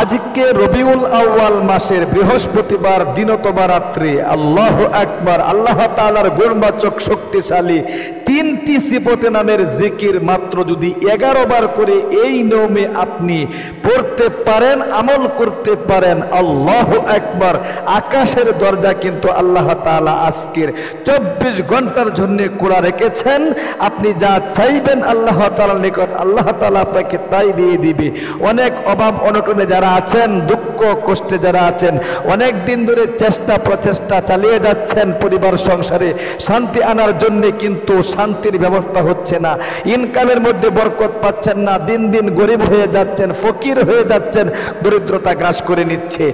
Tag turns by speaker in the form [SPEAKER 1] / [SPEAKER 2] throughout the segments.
[SPEAKER 1] আজকে রবিউল আউয়াল মাসের বৃহস্পতিবার দিনতবা রাত্রে আল্লাহু আকবার, আল্লাহ তাআলার গুণবাচক শক্তিশালী 3টি সিফতে নামের জিকির মাত্র যদি 11 বার করে এই নিয়মে আপনি পড়তে পারেন, আমল করতে পারেন, আল্লাহু আকবার, আকাশের দরজা কিন্তু আল্লাহ তাআলা আজকের 24 ঘন্টার জন্য খোলা রেখেছেন। আপনি যা চাইবেন আল্লাহ তাআলার নিকট আল্লাহ তাআলা আপনাকে তাই দিয়ে দিবে। অনেক অভাব অনটনে যারা আছেন, দুঃখ কষ্টে যারা আছেন, অনেক দিন ধরে চেষ্টা প্রচেষ্টা চালিয়ে যাচ্ছেন পরিবার সংসারে শান্তি আনার জন্য, কিন্তু শান্তির ব্যবস্থা হচ্ছে না, ইনকামের মধ্যে বরকত পাচ্ছেন না, দিন দিন গরিব হয়ে যাচ্ছেন, ফকির হয়ে যাচ্ছেন, দরিদ্রতা গ্রাস করে নিচ্ছে।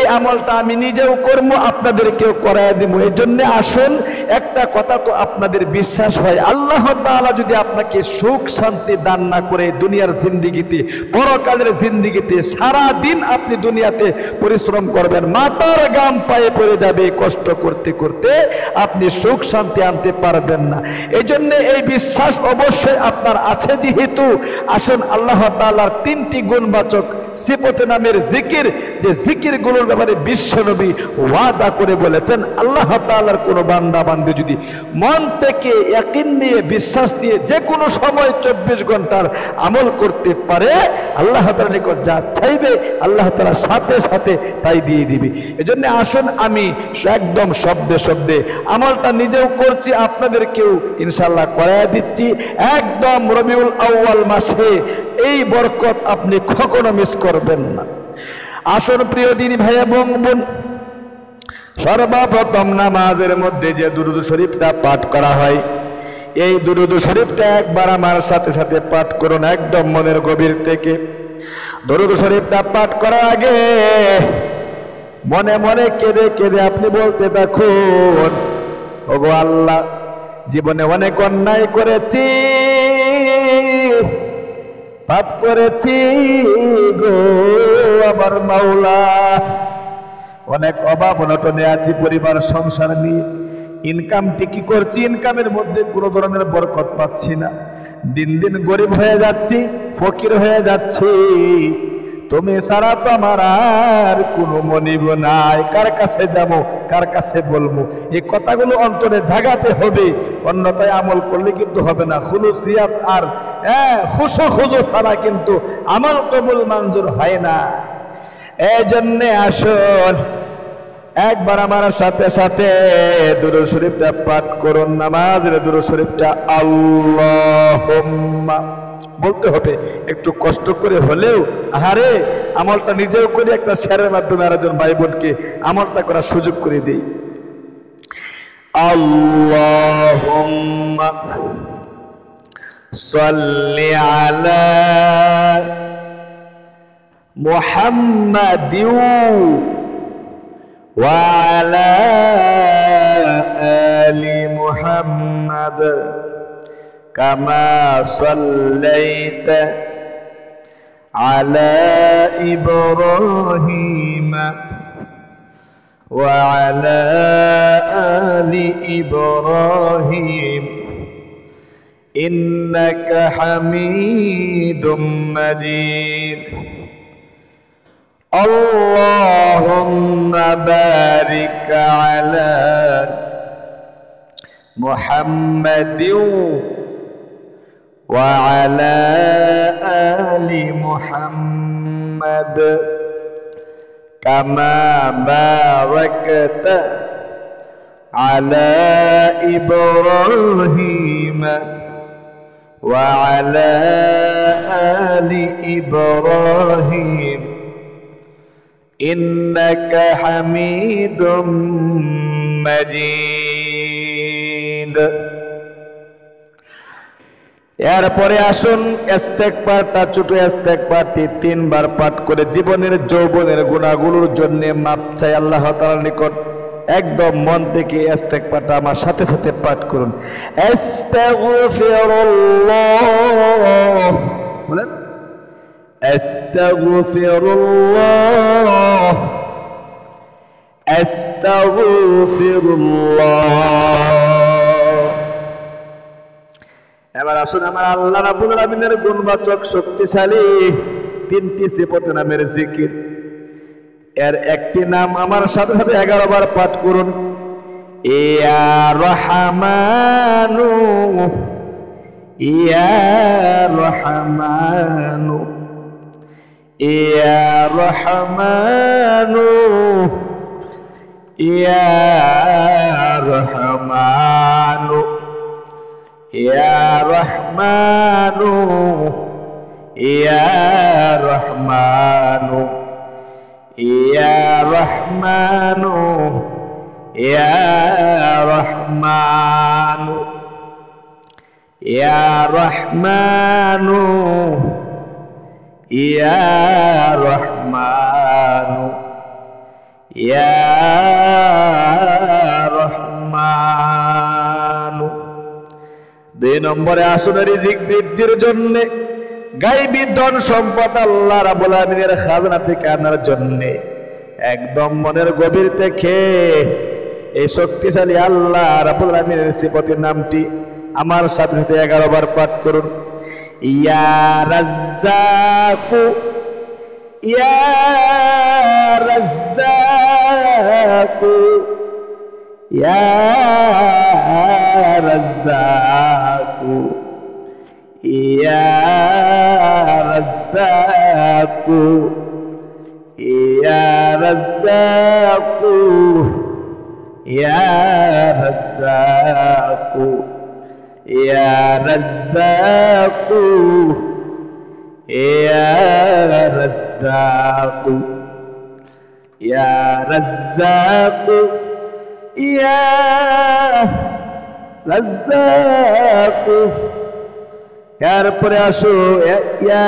[SPEAKER 1] এই আমলটা আমি নিজেও করব, আপনাদেরকেও করায় দেব। এই জন্য আসুন, একটা কথা তো আপনাদের বিশ্বাস হয়, আল্লাহ তাআলা যদি আপনাকে সুখ শান্তি দান না করে দুনিয়ার জিন্দেগিতে, পরকালের জিন্দেগিতে সারা দিন আপনি দুনিয়াতে পরিশ্রম করবেন, মাথার ঘাম পায়ে পড়ে যাবে, কষ্ট করতে করতে আপনি সুখ শান্তি আনতে পারবেন না। এই জন্য এই বিশ্বাস অবশ্যই আপনার আছে যেহেতু আসুন আল্লাহ তাআলার 3টি গুণবাচক সিফতে নামের জিকির, যে জিকির গুলোর ব্যাপারে বিশ্বনবী ওয়াদা করে বলেছেন, আল্লাহ তাআলার কোন বান্দা বান্দী যদি মন থেকে ইয়াকিন নিয়ে বিশ্বাস দিয়ে যে কোনো সময় 24 ঘন্টার আমল করতে পারে, আল্লাহ তাআলার নিকট যা চাইবে আল্লাহ তাআলা সাথে সাথে তাই দিয়ে দিবে। এজন্য আসুন, আমি একদম শব্দে শব্দে আমলটা নিজেও করছি, আপনাদেরকেও ইনশাআল্লাহ করায় দিচ্ছি। একদম রবিউল আউয়াল মাসে এই বরকত আপনি কখনো মিস করবেন না। আসুন প্রিয় দিনী ভাই এবং বোন, সর্বপ্রথম নামাজের মধ্যে যে দুরূদ শরীফটা পাঠ করা হয়, এই দুরূদ শরীফটা একবার আমার সাথে সাথে পাঠ করুন, একদম মনের গভীর থেকে। দুরূদ শরীফটা পাঠ করার আগে মনে মনে কেঁদে কেঁদে আপনি বলতে থাকুন, ওগো আল্লাহ, জীবনে অনেক অন্যায় করেছি, পাপ করেছি গো আমার মাওলা, অনেক অভাব অনটনে আছি, পরিবার সংসার নিয়ে ইনকাম ঠিকই করছি, ইনকামের মধ্যে কোনো ধরনের বরকত পাচ্ছি না, দিন দিন গরিব হয়ে যাচ্ছি, ফকির হয়ে যাচ্ছি, তুমি ছাড়া তো আমার আর কোনো মনিব নাই, কার কাছে যাব, কার কাছে বলবো? এই কথাগুলো অন্তরে জাগাতে হবে, অন্যথায় আমল করলে কিন্তু হবে না। খুলুসিয়াত আর খুশু খুজু ছাড়া কিন্তু আমল কবুল মঞ্জুর হয় না। এই জন্যে আসুন, একবার আমার সাথে সাথে দুরূদ শরীফটা পাঠ করুন, নামাজের দুরূদ শরীফটা আল্লাহুম্মা বলতে হবে, একটু কষ্ট করে হলেও। আহারে, আমলটা নিজেও করি, একটা শেয়ারের মাধ্যমে আরেকজন ভাই বোনকে আমলটা করার সুযোগ করে দিই। আল্লাহুম্মা সাল্লি আলা মুহাম্মাদিন ওয়া আলা আলি মুহাম্মাদ কামা সাল্লাইতা আলা ইব্রাহিম ওয়া আলা আলি ইব্রাহিম ইন্নাকা হামিদুম মাজিদ। আল্লাহুম্মা বারিক আলা মুহাম্মাদিন ওয়া আলা আলি মুহাম্মাদ কামা বারাকতা আলা ইব্রাহিম ওয়া আলা আলি ইব্রাহিম ইন্নাকা হামিদুম মাজিদ। এরপরে আসুন, ইস্তেগফারটা, ছোট ইস্তেগফারটি 3 বার পাঠ করে জীবনের যৌবনের গুনাহগুলোর জন্য মাপ চাই আল্লাহ তাআলার নিকট। একদম মন থেকে ইস্তেগফারটা আমার সাথে সাথে পাঠ করুন। আস্তাগফিরুল্লাহ, বলেন আস্তাগফিরুল্লাহ, আস্তাগফিরুল্লাহ। এবার আসুন, আমার আল্লাহ রাব্বুল আলামিনের গুণবাচক শক্তিশালী তিনটি সিফাতে নামের জিকির। এর একটি নাম আমার সাথে সাথে 11 বার পাঠ করুন। ইয়া রহমানু ইয়া রহমানু ইয়া রহমানু ইয়া রহমানু ইয়া রহমানু ইয়া রহমানু ইয়া রহমানু ইয়া রহমানু ইয়া রহমানু ইয়া রহমানু ইয়া রহমানু। 2 নম্বরে আসুন রিজিক বৃদ্ধির জন্য, গায়বী ধন সম্পদ আল্লাহ রাব্বুল আলামিনের খাজনা থেকে আনার জন্য একদম মনের গভীর থেকে এই শক্তিশালী আল্লাহ রাব্বুল আলামিনের সিফাতের নামটি আমার সাথে সাথে 11 বার পাঠ করুন। ইয়া রাজ্জাকু ইয়া রাজ্জাকু ইয়া রাজ্জাকু ইয়া রাজ্জাকু ইয়া রাজ্জাকু ইয়া রাজ্জাকু ইয়া রাজ্জাকু ইয়া রাজ্জাকু ইয়া রাজ্জাকু ইয়া রাজ্জাকু। এরপরে আসো ইয়া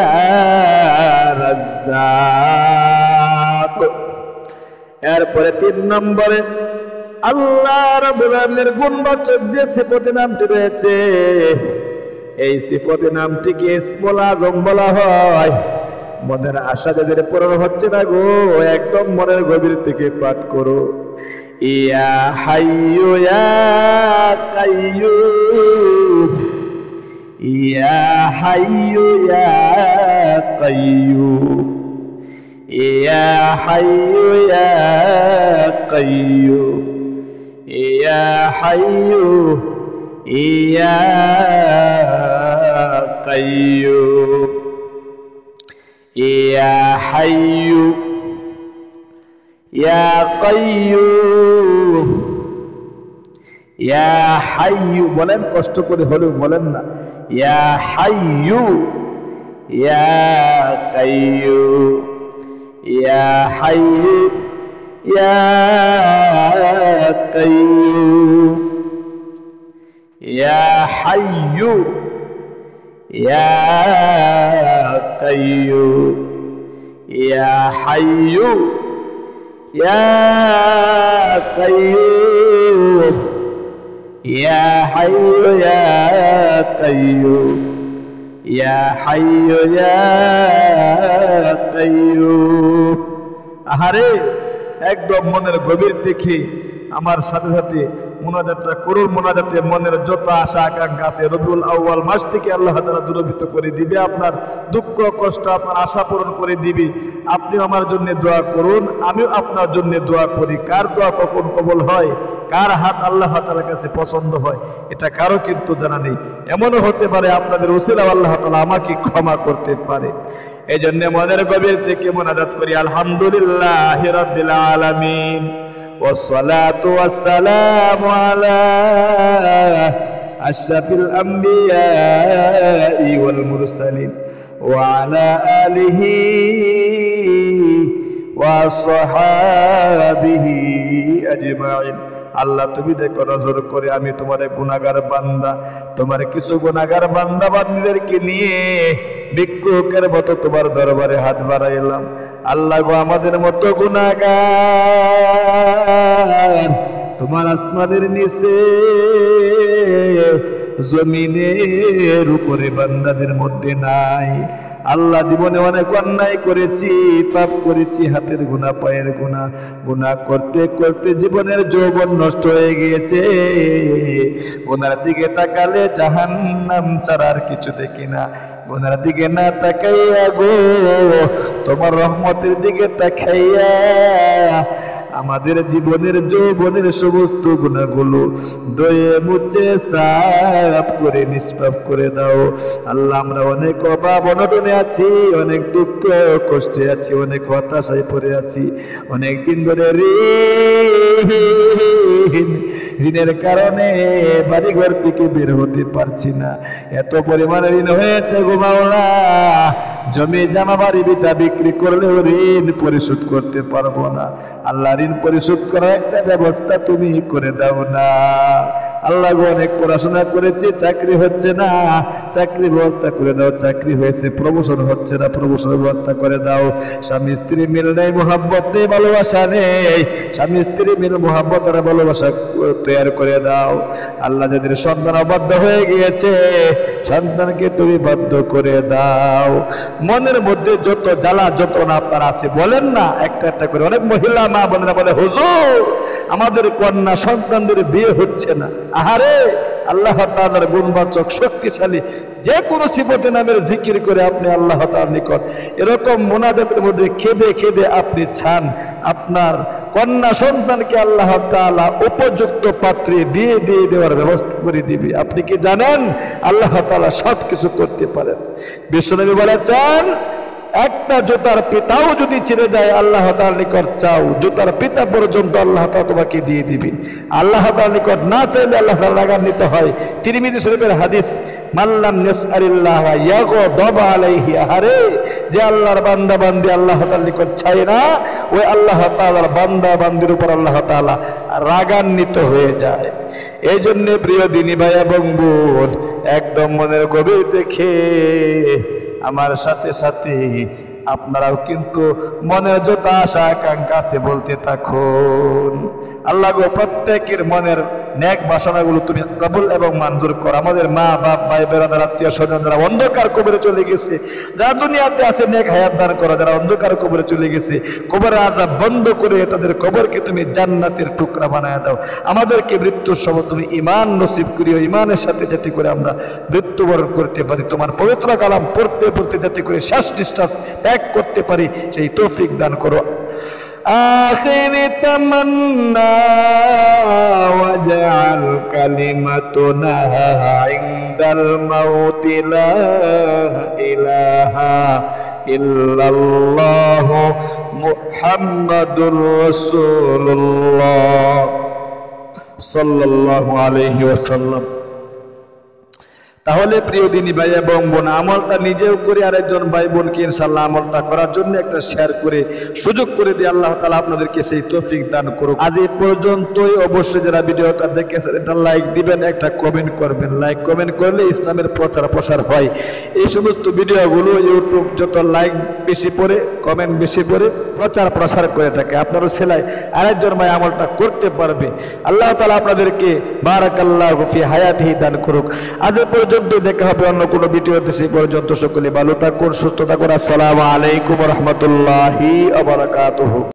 [SPEAKER 1] রাজ্জাক। এরপরে 3 নম্বরে আল্লাহ রাব্বুল আলামিনের গুণবাচক যে সিফাতে নামটি রয়েছে, এই সিফাতে নামটিকে ইসমুল আযম বলা হয়। মনের আশা যাদের পূরণ হচ্ছে না গো, একদম মনের গভীর থেকে পাঠ করো। ইয়া হাইয়ু ইয়া কাইয়্যুম ইয়া হাইয়ু ইয়া কাইয়্যুম ইয়া হাইয়ু ইয়া কাইয়্যুম ইয়া হাইয়ু ইয়া কাইয়্যুম ইয়া হাইয়ু ইয়া কাইয়্যুম ইয়া হাইয়ু। বলেন, কষ্ট করে হলেও বলেন না। ইয়া হাইয়ু ইয়া কাইয়্যুম ইয়া হাইয়ু ইয়া কাইয়্যুম ইয়া হাইয়ু ইয়া কাইয়্যুম ইয়া হাইয়ু ইয়া কাইয়্যুম ইয়া হাইয়ু ইয়া কাইয়্যুম ইয়া হাইয়ু ইয়া কাইয়্যুম। আহারে, একদম মনের গভীর থেকে আমার সাথে সাথে মুনাজাতটা করুন। মুনাজাতে মনের যত আশা আকাঙ্ক্ষা আছে রবিউল আউয়াল মাস থেকে আল্লাহ তাআলা দূরীভূত করে দিবে। আপনার দুঃখ কষ্ট, আপনার আশা পূরণ করে দিবে। আপনি আমার জন্য দোয়া করুন, আমিও আপনার জন্য দোয়া করি। কার দোয়া কখন কবুল হয়, কার হাত আল্লাহ তাআলার কাছে পছন্দ হয়, এটা কারো কিন্তু জানা নেই। এমনও হতে পারে আপনাদের উসিলায় আল্লাহ তাআলা আমাকে ক্ষমা করতে পারে। এই জন্য মনের গভীর থেকে মুনাজাত করি। আলহামদুলিল্লাহি রাব্বিল আলামিন والصلاة والسلام على أشرف الأنبياء والمرسلين وعلى آله وصحابه أجمعين। আল্লাহ, তুমি দেখো নজর করে আমি তোমার গুনাহগার বান্দা, তোমার কিছু গুনাহগার বান্দা বান্দীদেরকে নিয়ে ভিক্ষুকের মতো তোমার দরবারে হাত বাড়াইলাম। আল্লাহ গো, আমাদের মতো গুনাহগার তোমার আসমানের নিচে জমিনের উপরে বান্দাদের মধ্যে নাই। আল্লাহ জীবনে অনেক অন্যায় করেছি, পাপ করেছি, হাতের গুনাহ, পায়ের গুনাহ, গুনাহ করতে করতে জীবনের যৌবন নষ্ট হয়ে গিয়েছে। গুনার দিকে তাকালে জাহান্নাম ছাড়া আর কিছু দেখি না। গুনার দিকে না তাকাইয়া গো তোমার রহমতের দিকে তাকাইয়া আমাদের জীবনের যৌবনের সমস্ত গুনাহগুলো ধুয়ে মুছে সাফ করে নিষ্পাপ করে দাও আল্লাহ। আমরা অনেক অভাব অনটনে আছি, অনেক দুঃখ কষ্টে আছি, অনেক হতাশায় পড়ে আছি, অনেক দিন ধরে ঋণের কারণে বাড়িঘর থেকে বের হতে পারছি না। এত পরিমাণে ঋণ হয়েছে গো মাওলা, জমি জামা বাড়ি বিটা বিক্রি করলেও ঋণ পরিশোধ করতে পারবো না। আল্লাহ ঋণ পরিশোধ করার একটা ব্যবস্থা তুমি করে দাও না আল্লাহ গো। অনেক পড়াশোনা করেছি, চাকরি হচ্ছে না, চাকরির ব্যবস্থা করে দাও। চাকরি হয়েছে, প্রমোশন হচ্ছে না, প্রমোশনের ব্যবস্থা করে দাও। স্বামী স্ত্রী মিল নেই, মোহাব্বত নেই, ভালোবাসা নেই, স্বামী স্ত্রী মিল মোহাব্বত আর ভালোবাসা তৈরি করে দাও আল্লাহ। যাদের সন্তান অবাধ্য হয়ে গিয়েছে, সন্তানকে তুমি বাধ্য করে দাও। মনের মধ্যে যত জ্বালা যন্ত্রণা আপনার আছে বলেন না একটা একটা করে। অনেক মহিলা মা বোনেরা বলে, হুজুর আমাদের কন্যা সন্তানদের বিয়ে হচ্ছে না। আহারে, আল্লাহ তাআলার গুণবাচক শক্তিশালী যে কোনো সিফতে নামের জিকির করে আপনি আল্লাহ তাআলার নিকট এরকম মোনাজাতের মধ্যে কেঁদে কেঁদে আপনি চান আপনার কন্যা সন্তানকে আল্লাহ তাআলা উপযুক্ত পাত্রে বিয়ে দিয়ে দেওয়ার ব্যবস্থা করে দিবে। আপনি কি জানেন আল্লাহ তাআলা সব কিছু করতে পারেন? বিশ্বনবী বলেছেন, একটা জুতার পিতাও যদি ছেড়ে যায় আল্লাহ তাআলার নিকট চাও, জুতার পিতা পর্যন্ত আল্লাহ তাআলা তোমাকে দিয়ে দিবে। আল্লাহ তাআলার নিকট না চাইলে আল্লাহ তাআলা রাগান্বিত হয়। তিরমিজি শরীফের হাদিস, মাল্লাম ইয়াসআলিল্লাহ ইয়াগদাব আলাইহি। আহারে, যে আল্লাহর বান্দা বান্দি আল্লাহ তাআলার নিকট চায় না, ওই আল্লাহ তাআলার বান্দা বান্দির উপর আল্লাহ তাআলা রাগান্বিত হয়ে যায়। এই জন্য প্রিয় দিনী ভাই এবং বোন, একদম মনের গভীর থেকে আমার সাথে সাথে আপনারাও কিন্তু মনের যত আশা আকাঙ্ক্ষা আছে বলতে থাকুন। আল্লাহ গো, প্রত্যেকের মনের নেক বাসনাগুলো তুমি কবুল এবং মঞ্জুর করো। আমাদের মা বাপ ভাই বেরাদার আত্মীয় স্বজন যারা অন্ধকার কবরে চলে গেছে, যারা দুনিয়াতে আছে, নেক হায়াত দান করো। যারা অন্ধকার কবরে চলে গেছে, কবরের আযাব বন্ধ করে তাদের কবরকে তুমি জান্নাতের টুকরা বানায় দাও। আমাদেরকে মৃত্যুর সময় তুমি ঈমান নসিব করিও, ঈমানের সাথে যাতে করে আমরা মৃত্যুবরণ করতে পারি, তোমার পবিত্র কালাম পড়তে পড়তে যাতে করে শেষ নিঃশ্বাস ত্যাগ করতে পারি, সেই তৌফিক দান করো। আখিরি তামান্না ওয়াজআল কালিমাতুনা ইনদাল মাউতি লা ইলাহা ইল্লাল্লাহ মুহাম্মাদুর রাসূলুল্লাহ সাল্লাল্লাহু আলাইহি ওয়াসাল্লাম। তাহলে প্রিয় দিনী ভাই এবং বোন, আমলটা নিজেও করে আরেকজন ভাই বোনকে ইনশাআল্লাহ আমলটা করার জন্য একটা শেয়ার করে সুযোগ করে দিয়ে আল্লাহ তাআলা আপনাদেরকে সেই তৌফিক দান করুক। আজ এই পর্যন্তই। অবশ্যই যারা ভিডিওটা দেখেছেন একটা লাইক দিবেন, একটা কমেন্ট করবেন। লাইক কমেন্ট করলে ইসলামের প্রচার প্রসার হয়। এই সমস্ত ভিডিওগুলো ইউটিউব যত লাইক বেশি পড়ে, কমেন্ট বেশি পড়ে, প্রচার প্রসার করে থাকে। আপনারও সেলাই আরেকজন ভাই আমলটা করতে পারবে। আল্লাহ তাআলা আপনাদেরকে বারাকাল্লাহু ফি হায়াতিহি দান করুক। আজ এই পর্যন্ত দেখা হবে অন্য কোনো ভিডিওতে। সেই পর্যন্ত সকলে ভালো থাকুন, সুস্থ থাকুন। আসসালামু আলাইকুম ওয়া রাহমাতুল্লাহি ওয়া বারাকাতুহু।